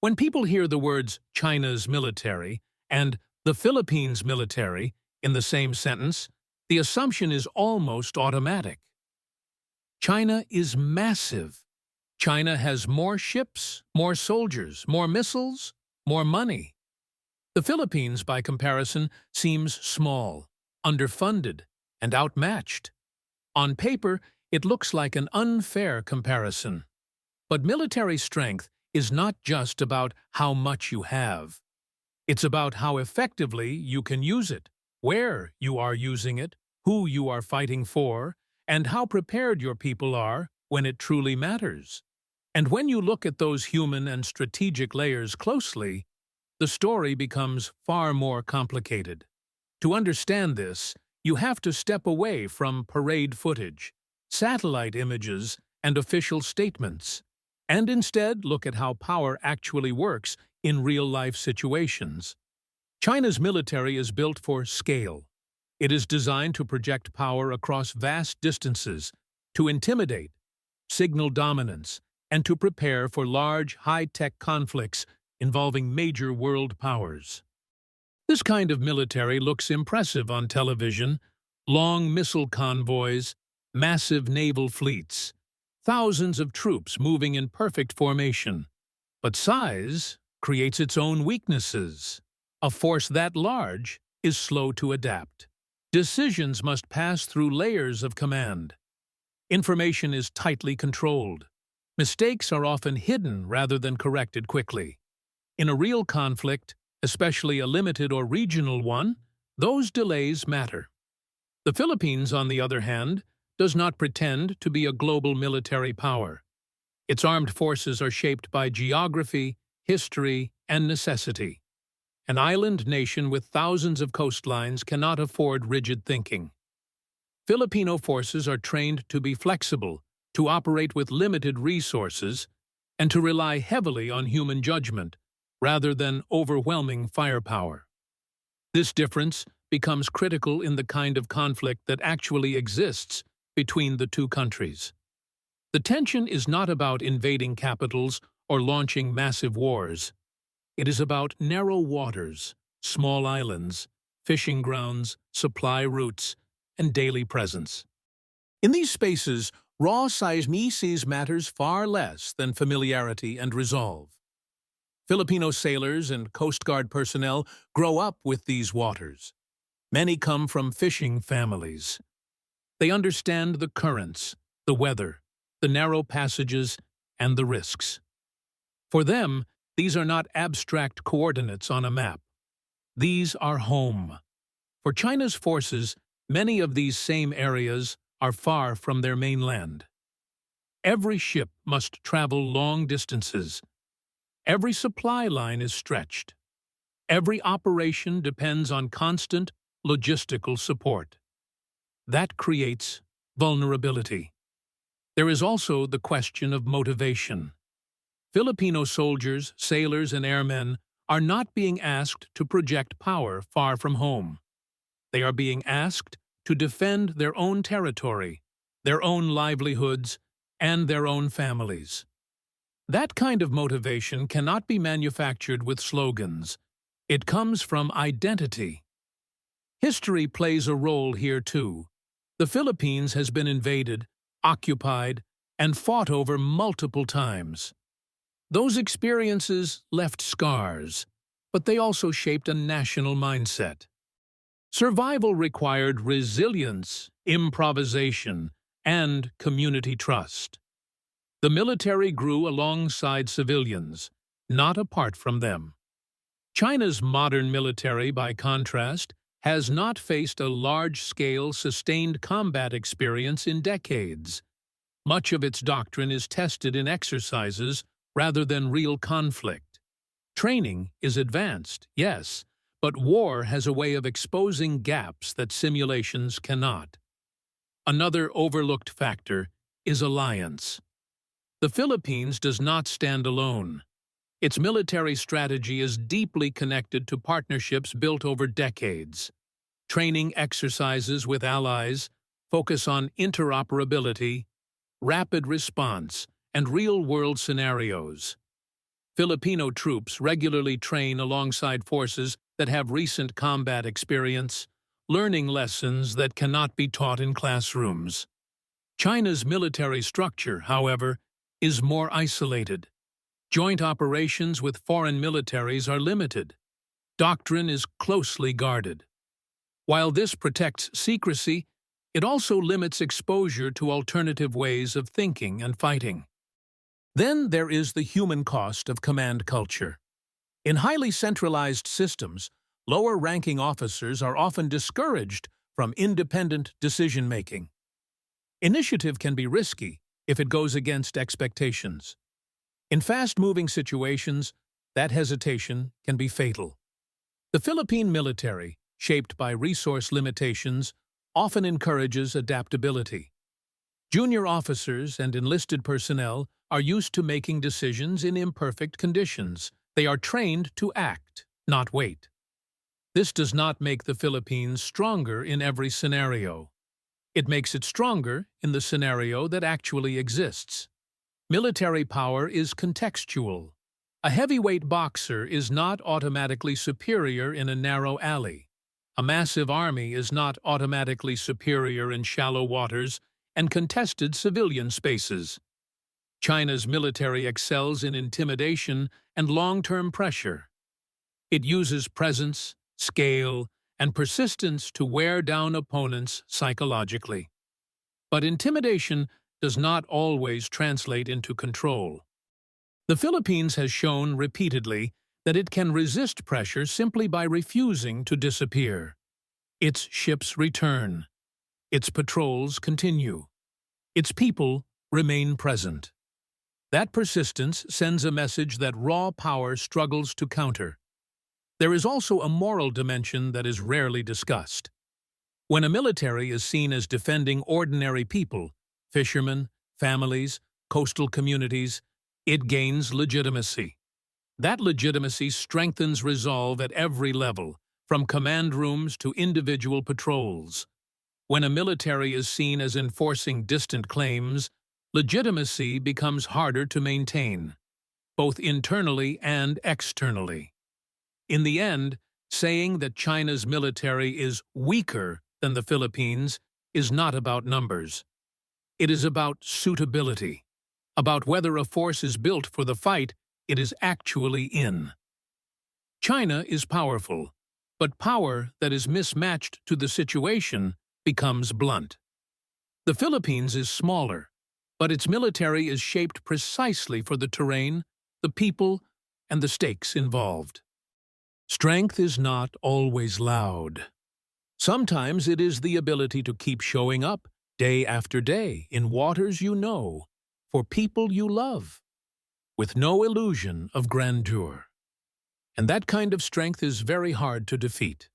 When people hear the words China's military and the Philippines military in the same sentence, the assumption is almost automatic. China is massive. China has more ships, more soldiers, more missiles, more money. The Philippines, by comparison, seems small, underfunded, and outmatched. On paper, it looks like an unfair comparison. But military strength is not just about how much you have. It's about how effectively you can use it, where you are using it, who you are fighting for, and how prepared your people are when it truly matters. And when you look at those human and strategic layers closely, the story becomes far more complicated. To understand this, you have to step away from parade footage, satellite images, and official statements, and instead look at how power actually works in real-life situations. China's military is built for scale. It is designed to project power across vast distances, to intimidate, signal dominance, and to prepare for large, high-tech conflicts involving major world powers. This kind of military looks impressive on television: long missile convoys, massive naval fleets, thousands of troops moving in perfect formation. But size creates its own weaknesses. A force that large is slow to adapt. Decisions must pass through layers of command. Information is tightly controlled. Mistakes are often hidden rather than corrected quickly. In a real conflict, especially a limited or regional one, those delays matter. The Philippines, on the other hand, does not pretend to be a global military power. Its armed forces are shaped by geography, history, and necessity. An island nation with thousands of coastlines cannot afford rigid thinking. Filipino forces are trained to be flexible, to operate with limited resources, and to rely heavily on human judgment, rather than overwhelming firepower. This difference becomes critical in the kind of conflict that actually exists between the two countries. The tension is not about invading capitals or launching massive wars. It is about narrow waters, small islands, fishing grounds, supply routes, and daily presence. In these spaces, raw seismicity matters far less than familiarity and resolve. Filipino sailors and Coast Guard personnel grow up with these waters. Many come from fishing families. They understand the currents, the weather, the narrow passages, and the risks. For them, these are not abstract coordinates on a map. These are home. For China's forces, many of these same areas are far from their mainland. Every ship must travel long distances. Every supply line is stretched. Every operation depends on constant logistical support. That creates vulnerability. There is also the question of motivation. Filipino soldiers, sailors, and airmen are not being asked to project power far from home. They are being asked to defend their own territory, their own livelihoods, and their own families. That kind of motivation cannot be manufactured with slogans. It comes from identity. History plays a role here too. The Philippines has been invaded, occupied, and fought over multiple times. Those experiences left scars, but they also shaped a national mindset. Survival required resilience, improvisation, and community trust. The military grew alongside civilians, not apart from them. China's modern military, by contrast, has not faced a large-scale, sustained combat experience in decades. Much of its doctrine is tested in exercises rather than real conflict. Training is advanced, yes, but war has a way of exposing gaps that simulations cannot. Another overlooked factor is alliance. The Philippines does not stand alone. Its military strategy is deeply connected to partnerships built over decades. Training exercises with allies focus on interoperability, rapid response, and real-world scenarios. Filipino troops regularly train alongside forces that have recent combat experience, learning lessons that cannot be taught in classrooms. China's military structure, however, is more isolated. Joint operations with foreign militaries are limited. Doctrine is closely guarded. While this protects secrecy, it also limits exposure to alternative ways of thinking and fighting. Then there is the human cost of command culture. In highly centralized systems, lower-ranking officers are often discouraged from independent decision-making. Initiative can be risky if it goes against expectations. In fast-moving situations, that hesitation can be fatal. The Philippine military, shaped by resource limitations, often encourages adaptability. Junior officers and enlisted personnel are used to making decisions in imperfect conditions. They are trained to act, not wait. This does not make the Philippines stronger in every scenario. It makes it stronger in the scenario that actually exists. Military power is contextual. A heavyweight boxer is not automatically superior in a narrow alley. A massive army is not automatically superior in shallow waters and contested civilian spaces. China's military excels in intimidation and long-term pressure. It uses presence, scale, and persistence to wear down opponents psychologically. But intimidation does not always translate into control. The Philippines has shown repeatedly that it can resist pressure simply by refusing to disappear. Its ships return. Its patrols continue. Its people remain present. That persistence sends a message that raw power struggles to counter. There is also a moral dimension that is rarely discussed. When a military is seen as defending ordinary people, fishermen, families, coastal communities, it gains legitimacy. That legitimacy strengthens resolve at every level, from command rooms to individual patrols. When a military is seen as enforcing distant claims, legitimacy becomes harder to maintain, both internally and externally. In the end, saying that China's military is weaker than the Philippines is not about numbers. It is about suitability, about whether a force is built for the fight it is actually in. China is powerful, but power that is mismatched to the situation becomes blunt. The Philippines is smaller, but its military is shaped precisely for the terrain, the people, and the stakes involved. Strength is not always loud. Sometimes it is the ability to keep showing up day after day in waters you know, for people you love, with no illusion of grandeur. And that kind of strength is very hard to defeat.